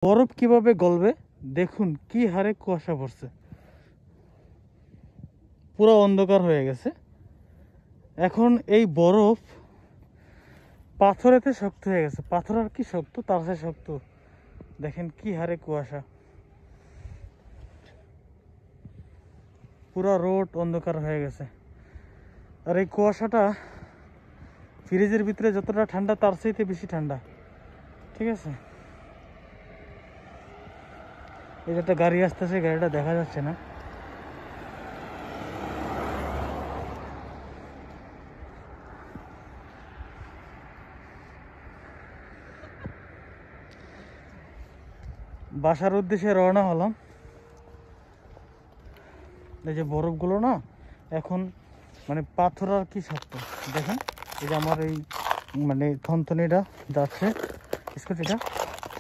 বরফ কিভাবে গলবে দেখুন, কি হারে কুয়াশা পড়ছে, পুরো অন্ধকার হয়ে গেছে। এখন এই বরফ পাথরেতে শক্ত হয়ে গেছে, পাথর আর কি শক্ত, তার সাথে শক্ত। দেখেন কি হারে কুয়াশা, পুরো রোড অন্ধকার হয়ে গেছে। আর এই কুয়াশাটা ফ্রিজের ভিতরে যতটা ঠান্ডা তার চাইতে বেশি ঠান্ডা, ঠিক আছে। এই যে একটা গাড়ি আসতেছে, গাড়িটা দেখা যাচ্ছে না। বাসার উদ্দেশ্যে রওনা হলাম। এই যে বরফগুলো না এখন মানে পাথর আর কি শক্ত। দেখেন এই যে আমার এই মানে থনথনিটা যাচ্ছে, স্কুটিটা,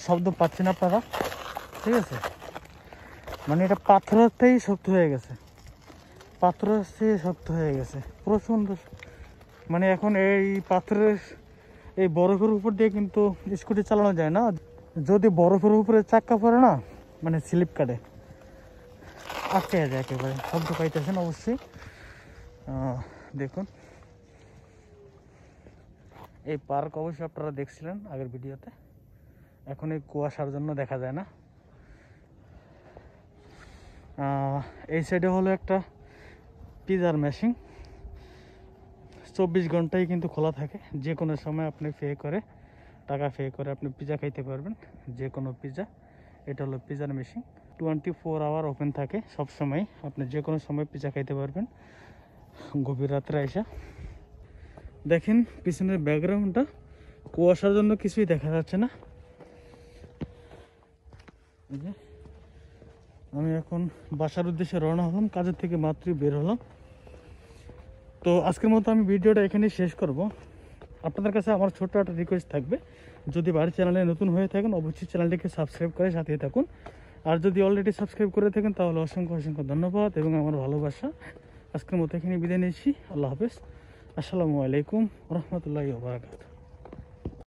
শব্দ পাচ্ছেন আপনারা, ঠিক আছে। মানে এটা পাথরের থেকেই শক্ত হয়ে গেছে, পাথরের চেয়ে শক্ত হয়ে গেছে প্রচণ্ড। মানে এখন এই পাথরের এই বরফের উপর দিয়ে কিন্তু স্কুটি চালানো যায় না। যদি বরফের উপরে চাক্কা পড়ে না, মানে স্লিপ কাটে, আটকে যায় একেবারে। শব্দ পাইতেছেন অবশ্যই। দেখুন এই পার্ক অবশ্যই আপনারা দেখছিলেন আগের ভিডিওতে, এখন এই কুয়াশার জন্য দেখা যায় না। এই সাইডে হলো একটা পিজার মেশিন, 24 ঘন্টাই কিন্তু খোলা থাকে। যে কোনো সময় আপনি টাকা পে করে আপনি পিজা খাইতে পারবেন, যে কোনো পিজা। এটা হলো পিজার মেশিন, 24 আওয়ার ওপেন থাকে সব সময়। আপনি যে কোনো সময় পিজা খাইতে পারবেন গভীর রাত্রে আইসা। দেখেন পিছনের ব্যাকগ্রাউন্ডটা কুয়াশার জন্য কিছুই দেখা যাচ্ছে না। আমি এখন বাসার উদ্দেশ্যে রওনা হলাম, কাজের থেকে মাত্রই বের হলাম। তো আজকের মতো আমি ভিডিওটা এখানেই শেষ করব। আপনাদের কাছে আমার ছোট্ট একটা রিকোয়েস্ট থাকবে, যদি বাড়ির চ্যানেলে নতুন হয়ে থাকেন অবশ্যই চ্যানেলটিকে সাবস্ক্রাইব করে সাথে থাকুন। আর যদি অলরেডি সাবস্ক্রাইব করে থাকেন তাহলে অসংখ্য অসংখ্য ধন্যবাদ এবং আমার ভালোবাসা। আজকের মতো এখানে বিদায় নিচ্ছি। আল্লাহ হাফেজ। আসসালামু আলাইকুম রহমতুল্লাহি ওয়া বারাকাতুহু।